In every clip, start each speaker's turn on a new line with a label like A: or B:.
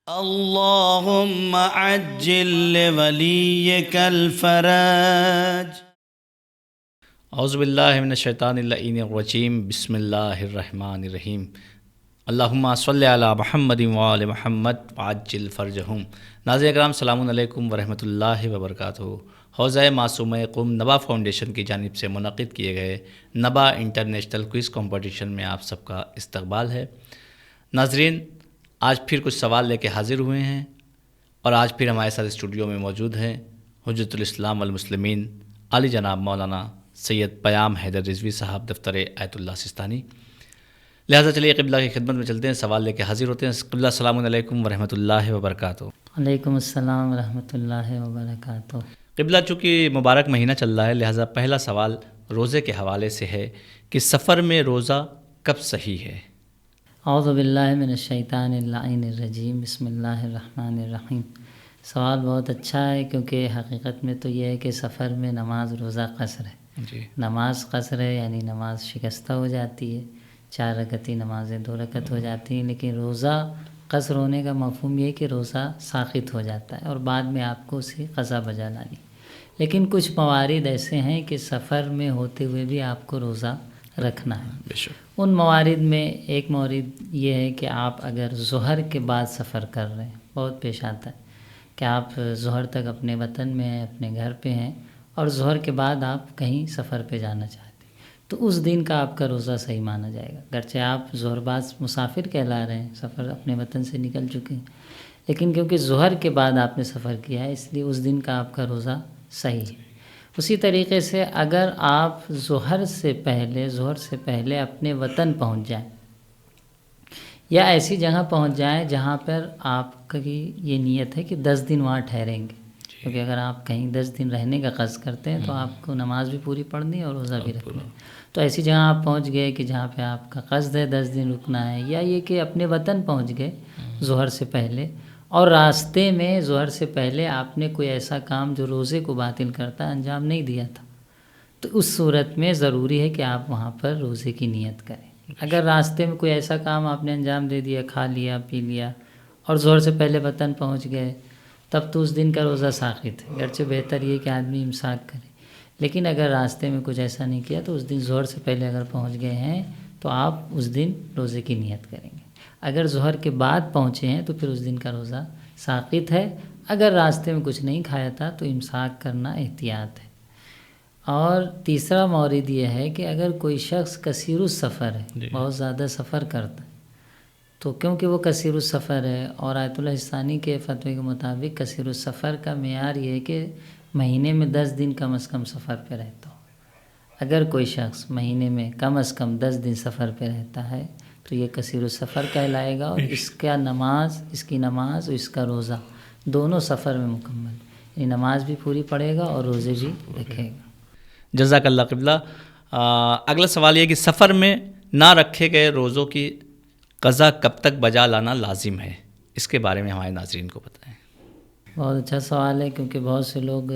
A: اللهم عجل لوليك الفرج. اعوذ باللہ من الشیطان اللعین الرجیم. بسم اللہ الرحمن الرحیم. اللہم صلی علی محمد وآل محمد وعجل فرجہم. ناظرین اکرام، السلام علیکم ورحمۃ اللہ وبرکاتہ. حوزہ معصومہ قم نبا فاؤنڈیشن کی جانب سے منعقد کیے گئے نبا انٹرنیشنل کوئز کمپٹیشن میں آپ سب کا استقبال ہے. ناظرین، آج پھر کچھ سوال لے کے حاضر ہوئے ہیں اور آج پھر ہمارے ساتھ اسٹوڈیو میں موجود ہیں حجت الاسلام والمسلمین عالی جناب مولانا سید پیام حیدر رضوی صاحب دفتر آیت اللہ سستانی. لہٰذا چلیے قبلہ کی خدمت میں چلتے ہیں، سوال لے کے حاضر ہوتے ہیں. قبلہ السلام علیکم ورحمۃ اللہ وبرکاتہ.
B: وعلیکم السلام ورحمۃ اللہ وبرکاتہ.
A: قبلہ، چونکہ مبارک مہینہ چل رہا ہے، لہٰذا پہلا سوال روزے کے حوالے سے ہے کہ سفر میں روزہ کب صحیح ہے؟
B: اعوذ باللہ من الشیطان اللعین الرجیم. بسم اللہ الرحمن الرحیم. سوال بہت اچھا ہے، کیونکہ حقیقت میں تو یہ ہے کہ سفر میں نماز روزہ قصر ہے.
A: جی،
B: نماز قصر ہے، یعنی نماز شکستہ ہو جاتی ہے. 4 رکعتی نمازیں 2 رکعت ہو جاتی ہیں، لیکن روزہ قصر ہونے کا مفہوم یہ ہے کہ روزہ ساقط ہو جاتا ہے اور بعد میں آپ کو اسی قضا بجا لانی. لیکن کچھ موارد ایسے ہیں کہ سفر میں ہوتے ہوئے بھی آپ کو روزہ رکھنا ہے.
A: بے شک.
B: ان موارد میں ایک مورد یہ ہے کہ آپ اگر ظہر کے بعد سفر کر رہے ہیں، بہت پیش آتا ہے کہ آپ ظہر تک اپنے وطن میں ہیں، اپنے گھر پہ ہیں، اور ظہر کے بعد آپ کہیں سفر پہ جانا چاہتے ہیں، تو اس دن کا آپ کا روزہ صحیح مانا جائے گا. گرچہ آپ ظہر بعد مسافر کہلا رہے ہیں، سفر اپنے وطن سے نکل چکے ہیں، لیکن کیونکہ ظہر کے بعد آپ نے سفر کیا ہے، اس لیے اس دن کا آپ کا روزہ صحیح ہے. اسی طریقے سے اگر آپ ظہر سے پہلے اپنے وطن پہنچ جائیں یا ایسی جگہ پہنچ جائیں جہاں پر آپ کی یہ نیت ہے کہ 10 دن وہاں ٹھہریں گے، کیونکہ اگر آپ کہیں 10 دن رہنے کا قصد کرتے ہیں تو آپ کو نماز بھی پوری پڑھنی ہے اور روزہ بھی رکھنا ہے. تو ایسی جگہ آپ پہنچ گئے کہ جہاں پہ آپ کا قصد ہے 10 دن رکنا ہے، یا یہ کہ اپنے وطن پہنچ گئے ظہر سے پہلے اور راستے میں ظہر سے پہلے آپ نے کوئی ایسا کام جو روزے کو باطل کرتا انجام نہیں دیا تھا، تو اس صورت میں ضروری ہے کہ آپ وہاں پر روزے کی نیت کریں. اگر راستے میں کوئی ایسا کام آپ نے انجام دے دیا، کھا لیا پی لیا اور ظہر سے پہلے وطن پہنچ گئے، تب تو اس دن کا روزہ ساقط ہے. گرچہ بہتر یہ کہ آدمی امساک کرے، لیکن اگر راستے میں کچھ ایسا نہیں کیا تو اس دن ظہر سے پہلے اگر پہنچ گئے ہیں تو آپ اس دن روزے کی نیت کریں گے. اگر ظہر کے بعد پہنچے ہیں تو پھر اس دن کا روزہ ساقط ہے. اگر راستے میں کچھ نہیں کھایا تھا تو امساک کرنا احتیاط ہے. اور تیسرا مورد یہ ہے کہ اگر کوئی شخص کثیر السفر ہے، بہت زیادہ سفر کرتا ہے، تو کیونکہ وہ کثیر السفر ہے اور آیت اللہ سستانی کے فتوے کے مطابق کثیر السفر کا معیار یہ ہے کہ مہینے میں 10 دن کم از کم سفر پہ رہتا ہو. اگر کوئی شخص مہینے میں کم از کم 10 دن سفر پہ رہتا ہے تو یہ کثیر السفر کہلائے گا، اور اس کی نماز اور اس کا روزہ دونوں سفر میں مکمل، یعنی نماز بھی پوری پڑھے گا اور روزے بھی رکھے گا.
A: جزاک اللہ. قبلہ، اگلا سوال یہ کہ سفر میں نہ رکھے گئے روزوں کی قضا کب تک بجا لانا لازم ہے؟ اس کے بارے میں ہمارے ناظرین کو بتائیں.
B: بہت اچھا سوال ہے، کیونکہ بہت سے لوگ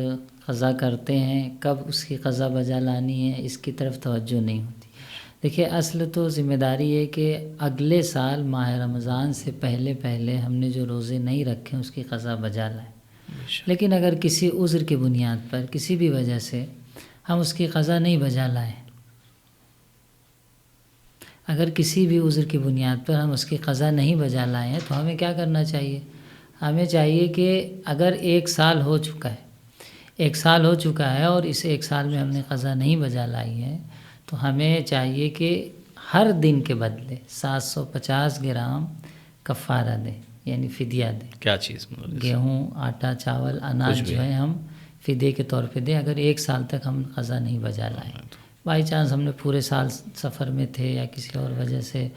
B: قضا کرتے ہیں، کب اس کی قضا بجا لانی ہے اس کی طرف توجہ نہیں ہوتی. دیکھیے، اصل تو ذمہ داری ہے کہ اگلے سال ماہ رمضان سے پہلے ہم نے جو روزے نہیں رکھے اس کی قضا بجا لائیں. لیکن اگر کسی عذر کی بنیاد پر کسی بھی وجہ سے ہم اس کی قضا نہیں بجا لائیں، اگر کسی بھی عذر کی بنیاد پر ہم اس کی قضا نہیں بجا لائے ہیں تو ہمیں کیا کرنا چاہیے؟ ہمیں چاہیے کہ اگر 1 سال ہو چکا ہے اور اس 1 سال میں ہم نے قضا نہیں بجا لائی ہے، تو ہمیں چاہیے کہ ہر دن کے بدلے 750 گرام کفارہ دیں، یعنی فدیہ دیں.
A: کیا چیز؟
B: گیہوں، آٹا، چاول، اناج جو ہے ہم فدیے کے طور پہ دیں اگر 1 سال تک ہم قضا نہیں بجا لائیں. بائی چانس ہم نے پورے سال سفر میں تھے یا کسی اور وجہ سے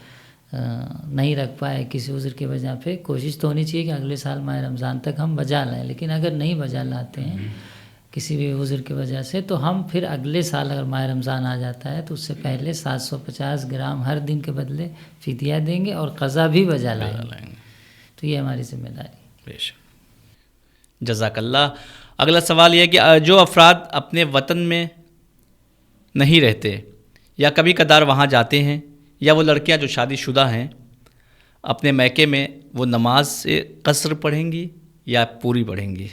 B: نہیں رکھ پائے، کسی عذر کی وجہ پہ، کوشش تو ہونی چاہیے کہ اگلے سال ماہ رمضان تک ہم بجا لائیں. لیکن اگر نہیں بجا لاتے ہیں کسی بھی عذر کی وجہ سے، تو ہم پھر اگلے سال اگر ماہ رمضان آ جاتا ہے تو اس سے پہلے 750 گرام ہر دن کے بدلے فدیہ دیں گے اور قضا بھی بجا لائیں گے. تو یہ ہماری ذمہ داری ہے.
A: جزاک اللہ. اگلا سوال یہ ہے کہ جو افراد اپنے وطن میں نہیں رہتے یا کبھی کبھار وہاں جاتے ہیں، یا وہ لڑکیاں جو شادی شدہ ہیں اپنے میکے میں وہ نماز سے قصر پڑھیں گی یا پوری پڑھیں گی؟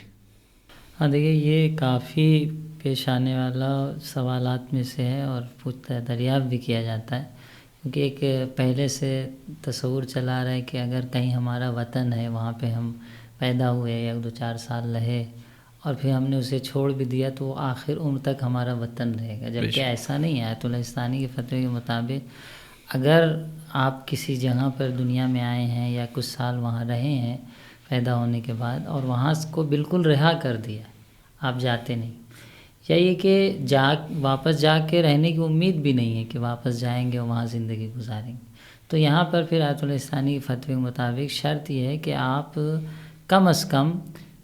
B: ہاں دیکھیے، یہ کافی پیش آنے والا سوالات میں سے ہے اور دریافت بھی کیا جاتا ہے، کیونکہ ایک پہلے سے تصور چلا رہا ہے کہ اگر کہیں ہمارا وطن ہے، وہاں پہ ہم پیدا ہوئے یا 2-4 سال رہے اور پھر ہم نے اسے چھوڑ بھی دیا تو وہ آخر عمر تک ہمارا وطن رہے گا، جبکہ ایسا نہیں ہے۔ آیت اللہ سستانی کے فتوے کے مطابق اگر آپ کسی جگہ پر دنیا میں آئے ہیں یا کچھ سال وہاں رہے ہیں پیدا ہونے کے بعد اور وہاں کو بالکل رہا کر دیا، آپ جاتے نہیں، یا یہ کہ واپس جا کے رہنے کی امید بھی نہیں ہے کہ واپس جائیں گے اور وہاں زندگی گزاریں گے، تو یہاں پر پھر آیت اللہ سستانی کے فتوے کے مطابق شرط یہ ہے کہ آپ کم از کم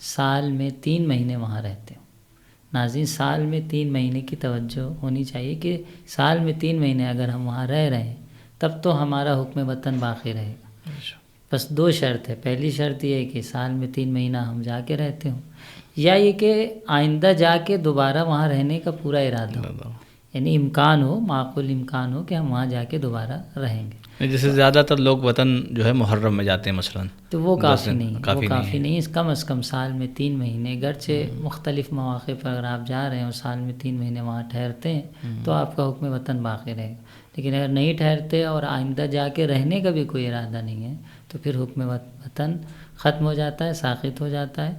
B: سال میں 3 مہینے وہاں رہتے ہو۔ ناظرین، سال میں 3 مہینے کی توجہ ہونی چاہیے کہ سال میں 3 مہینے اگر ہم وہاں رہ رہے ہیں تب تو ہمارا حکم وطن باقی رہے گا۔ بس 2 شرط ہے، پہلی شرط یہ ہے کہ سال میں 3 مہینہ ہم جا کے رہتے ہوں، یا یہ کہ آئندہ جا کے دوبارہ وہاں رہنے کا پورا ارادہ ہو، یعنی امکان ہو، معقول امکان ہو کہ ہم وہاں جا کے دوبارہ رہیں گے۔
A: جیسے زیادہ تر لوگ وطن جو ہے محرم میں جاتے ہیں مثلاً،
B: تو وہ کافی نہیں ہے، وہ کافی نہیں ہے، کم از کم سال میں 3 مہینے، گرچہ مختلف مواقع پر اگر آپ جا رہے ہیں اور سال میں 3 مہینے وہاں ٹھہرتے ہیں تو آپ کا حکم وطن باقی رہے گا، لیکن اگر نہیں ٹھہرتے اور آئندہ جا کے رہنے کا بھی کوئی ارادہ نہیں ہے تو پھر حکم وطن ختم ہو جاتا ہے، ساقط ہو جاتا ہے۔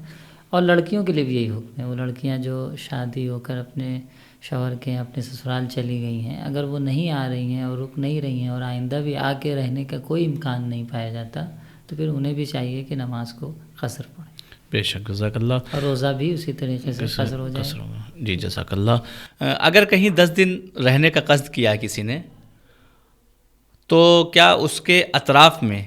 B: اور لڑکیوں کے لیے بھی یہی حکم ہے، وہ لڑکیاں جو شادی ہو کر اپنے شوہر کے اپنے سسرال چلی گئی ہیں، اگر وہ نہیں آ رہی ہیں اور رک نہیں رہی ہیں اور آئندہ بھی آ کے رہنے کا کوئی امکان نہیں پایا جاتا تو پھر انہیں بھی چاہیے کہ نماز کو قصر پڑھیں۔
A: بے شک، جزاک اللہ۔
B: اور روزہ بھی اسی طریقے سے قصر ہو جائے۔
A: جی جزاک اللہ۔ اگر کہیں 10 دن رہنے کا قصد کیا ہے کسی نے تو کیا اس کے اطراف میں،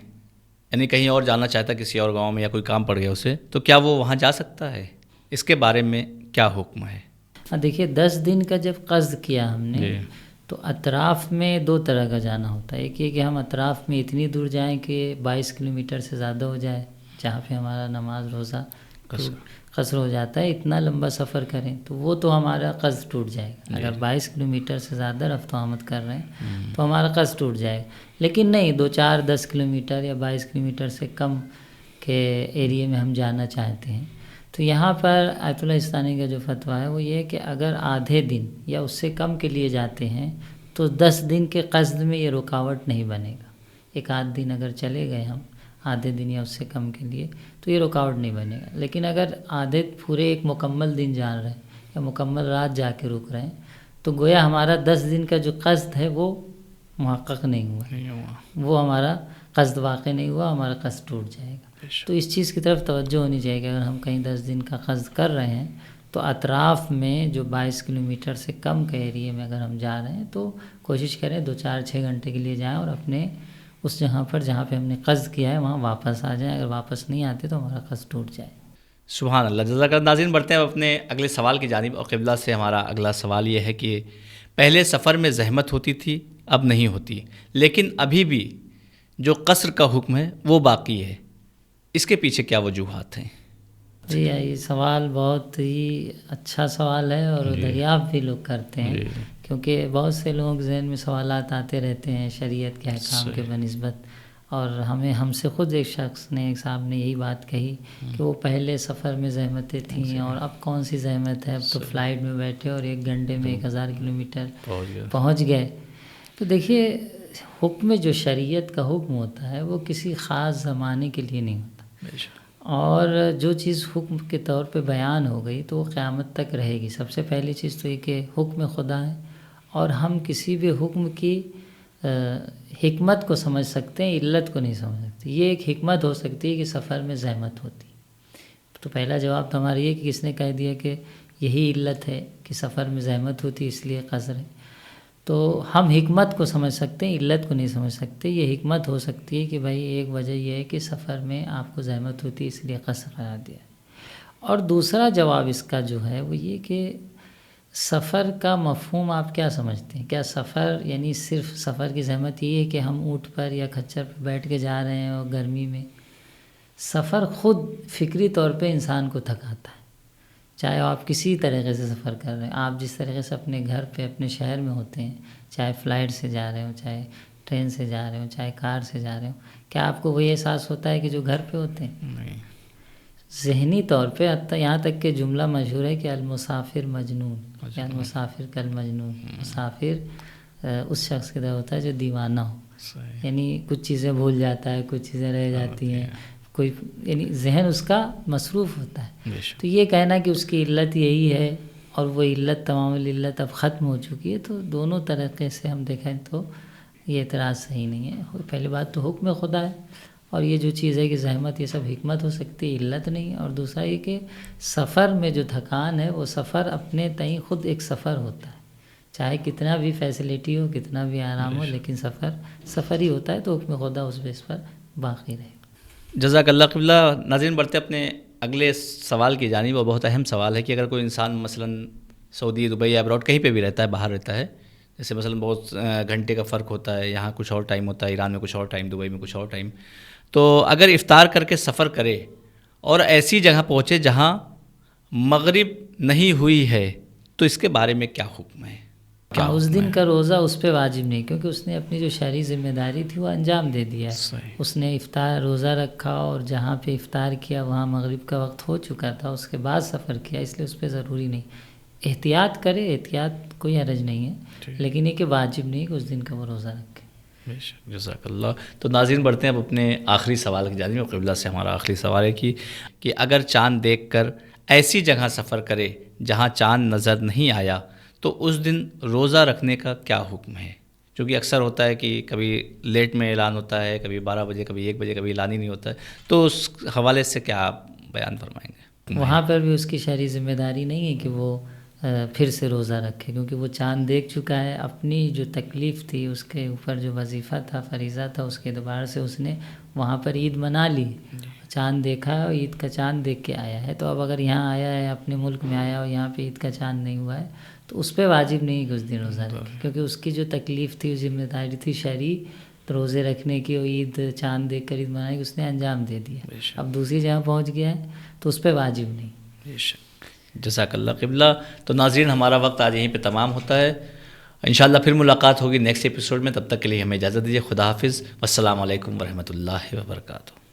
A: یعنی کہیں اور جانا چاہتا ہے کسی اور گاؤں میں یا کوئی کام پڑ گیا اسے، تو کیا وہ وہاں جا سکتا ہے؟ اس کے بارے میں کیا حکم ہے؟
B: دیکھیے، 10 دن کا جب قصد کیا ہم نے تو اطراف میں 2 طرح کا جانا ہوتا ہے، ایک یہ کہ ہم اطراف میں اتنی دور جائیں کہ 22 کلومیٹر سے زیادہ ہو جائے، جہاں پہ ہمارا نماز روزہ قصر ہو جاتا ہے، اتنا لمبا سفر کریں تو وہ تو ہمارا قصد ٹوٹ جائے گا۔ اگر 22 کلومیٹر سے زیادہ رفت و آمد کر رہے ہیں تو ہمارا قصد ٹوٹ جائے گا، لیکن نہیں 2-4-10 کلومیٹر یا 22 کلومیٹر سے کم کے ایریے میں ہم جانا چاہتے ہیں تو یہاں پر آیت اللہ سستانی کا جو فتویٰ ہے وہ یہ ہے کہ اگر آدھے دن یا اس سے کم کے لیے جاتے ہیں تو 10 دن کے قصد میں یہ رکاوٹ نہیں بنے گا۔ 1-8 دن اگر چلے گئے ہم آدھے دن یا اس سے کم کے لیے تو یہ رکاوٹ نہیں بنے گا، لیکن اگر آدھے پورے ایک مکمل دن جا رہے ہیں یا مکمل رات جا کے رک رہے ہیں تو گویا ہمارا 10 دن کا جو قصد ہے وہ محقق نہیں ہوا، وہ ہمارا قصد واقع نہیں ہوا، ہمارا قصد ٹوٹ جائے گا۔ تو اس چیز کی طرف توجہ ہونی چاہیے کہ اگر ہم کہیں 10 دن کا قصد کر رہے ہیں تو اطراف میں جو 22 کلومیٹر سے کم کے ایریے میں اگر ہم جا رہے ہیں تو کوشش کریں 2-4-6 گھنٹے کے لیے جائیں اور اپنے اس جگہ پر جہاں پہ ہم نے قصد کیا ہے وہاں واپس آ جائیں۔ اگر واپس نہیں آتے تو ہمارا قصد ٹوٹ جائے۔
A: سبحان اللہ، جزاک اللہ۔ ناظرین، بڑھتے ہیں اپنے اگلے سوال کی جانب، اور قبلہ سے ہمارا اگلا سوال یہ ہے کہ پہلے سفر میں زحمت ہوتی تھی، اب نہیں ہوتی، لیکن ابھی بھی جو قصر کا حکم ہے وہ باقی ہے، اس کے پیچھے کیا وجوہات ہیں؟
B: جی، یہ سوال بہت ہی اچھا سوال ہے اور دریافت بھی لوگ کرتے ہیں، کیونکہ بہت سے لوگ ذہن میں سوالات آتے رہتے ہیں شریعت کے احکام کے بنسبت، اور ہم سے خود ایک شخص نے، ایک صاحب نے یہی بات کہی کہ وہ پہلے سفر میں زحمتیں تھیں اور اب کون سی زحمت ہے، اب تو فلائٹ میں بیٹھے اور 1 گھنٹے میں 1000 کلومیٹر پہنچ گئے۔ تو دیکھیے، حکم جو شریعت کا حکم ہوتا ہے وہ کسی خاص زمانے کے لیے نہیں ہوتا، اور جو چیز حکم کے طور پہ بیان ہو گئی تو وہ قیامت تک رہے گی۔ سب سے پہلی چیز تو یہ کہ حکم خدا ہے اور ہم کسی بھی حکم کی حکمت کو سمجھ سکتے ہیں، علت کو نہیں سمجھ سکتے۔ یہ ایک حکمت ہو سکتی ہے کہ سفر میں زحمت ہوتی، تو پہلا جواب تو ہمارا یہ کہ کس نے کہہ دیا کہ یہی علت ہے کہ سفر میں زحمت ہوتی اس لیے قصر ہے، تو ہم حکمت کو سمجھ سکتے ہیں، علت کو نہیں سمجھ سکتے۔ یہ حکمت ہو سکتی ہے کہ بھائی ایک وجہ یہ ہے کہ سفر میں آپ کو زحمت ہوتی ہے اس لیے قصر قرار دیا، اور دوسرا جواب اس کا جو ہے وہ یہ کہ سفر کا مفہوم آپ کیا سمجھتے ہیں؟ کیا سفر یعنی صرف سفر کی زحمت یہ ہے کہ ہم اونٹ پر یا کھچر پر بیٹھ کے جا رہے ہیں اور گرمی میں؟ سفر خود فکری طور پہ انسان کو تھکاتا ہے، چاہے آپ کسی طریقے سے سفر کر رہے ہیں، آپ جس طریقے سے اپنے گھر پہ اپنے شہر میں ہوتے ہیں، چاہے فلائٹ سے جا رہے ہوں، چاہے ٹرین سے جا رہے ہوں چاہے کار سے جا رہے ہوں، کیا آپ کو وہی احساس ہوتا ہے کہ جو گھر پہ ہوتے ہیں؟
A: نہیں،
B: ذہنی طور پہ حتیٰ یہاں تک کہ جملہ مشہور ہے کہ المسافر مجنون، یعنی مسافر کل مجنون، مسافر اس شخص کی طرح ہوتا ہے جو دیوانہ ہو،
A: صحیح،
B: یعنی کچھ چیزیں بھول جاتا ہے، کچھ چیزیں رہ جاتی ہیں، کوئی یعنی ذہن اس کا مصروف ہوتا ہے۔
A: بے شک،
B: تو یہ کہنا کہ اس کی علت یہی ہے اور وہ علت تمام علت اب ختم ہو چکی ہے، تو دونوں طریقے سے ہم دیکھیں تو یہ اعتراض صحیح نہیں ہے۔ پہلی بات تو حکم خدا ہے، اور یہ جو چیز ہے کہ زحمت یہ سب حکمت ہو سکتی ہے، علت نہیں ہے۔ اور دوسرا یہ کہ سفر میں جو تھکان ہے وہ سفر اپنے تئیں خود ایک سفر ہوتا ہے، چاہے کتنا بھی فیسلٹی ہو، کتنا بھی آرام ہو، لیکن سفر ہی ہوتا ہے، تو حکم خدا اس بیس پر باقی رہے۔
A: جزاک اللہ قبلہ۔ ناظرین، بڑھتے اپنے اگلے سوال کی جانب، وہ بہت اہم سوال ہے کہ اگر کوئی انسان مثلاً سعودی، دبئی یا ابراڈ کہیں پہ بھی رہتا ہے، باہر رہتا ہے، جیسے مثلاً بہت گھنٹے کا فرق ہوتا ہے، یہاں کچھ اور ٹائم ہوتا ہے، ایران میں کچھ اور ٹائم، دبئی میں کچھ اور ٹائم، تو اگر افطار کر کے سفر کرے اور ایسی جگہ پہنچے جہاں مغرب نہیں ہوئی ہے، تو اس کے بارے میں کیا حکم ہے؟
B: اس دن کا روزہ اس پہ واجب نہیں، کیونکہ اس نے اپنی جو شرعی ذمہ داری تھی وہ انجام دے دیا ہے۔
A: صحیح،
B: اس نے افطار روزہ رکھا اور جہاں پہ افطار کیا وہاں مغرب کا وقت ہو چکا تھا، اس کے بعد سفر کیا، اس لیے اس پہ ضروری نہیں۔ احتیاط کرے، احتیاط کوئی حرج نہیں ہے، لیکن یہ کہ واجب نہیں کہ اس دن کا وہ روزہ رکھے۔
A: بے شک، جزاک اللہ۔ تو ناظرین، بڑھتے ہیں اب اپنے آخری سوال کی جانب۔ قبلہ سے ہمارا آخری سوال ہے کہ اگر چاند دیکھ کر ایسی جگہ سفر کرے جہاں چاند نظر نہیں آیا، تو اس دن روزہ رکھنے کا کیا حکم ہے؟ کیونکہ اکثر ہوتا ہے کہ کبھی لیٹ میں اعلان ہوتا ہے، کبھی 12 بجے، کبھی 1 بجے، کبھی اعلان ہی نہیں ہوتا ہے، تو اس حوالے سے کیا آپ بیان فرمائیں گے؟
B: وہاں پر بھی اس کی شرعی ذمہ داری نہیں ہے کہ وہ پھر سے روزہ رکھے، کیونکہ وہ چاند دیکھ چکا ہے، اپنی جو تکلیف تھی، اس کے اوپر جو وظیفہ تھا، فریضہ تھا، اس کے اعتبار سے اس نے وہاں پر عید منا لی، چاند دیکھا ہے اور عید کا چاند دیکھ کے آیا ہے۔ تو اب اگر یہاں آیا ہے، اپنے ملک میں آیا اور یہاں پہ عید کا چاند نہیں ہوا ہے، تو اس پہ واجب نہیں کہ اس دن روزہ رکھے، کیونکہ اس کی جو تکلیف تھی، ذمہ داری تھی شرعی روزے رکھنے کی اور عید چاند دیکھ کر عید منانے کی، اس نے انجام دے دیا۔ اب دوسری جگہ پہنچ گیا ہے تو اس پہ واجب نہیں۔
A: بے شک، جزاک اللہ قبلہ۔ تو ناظرین، ہمارا وقت آج یہیں پہ تمام ہوتا ہے، انشاءاللہ پھر ملاقات ہوگی نیکسٹ ایپیسوڈ میں۔ تب تک کے لیے ہمیں اجازت دیجیے، خدا حافظ، والسلام علیکم ورحمۃ اللہ وبرکاتہ۔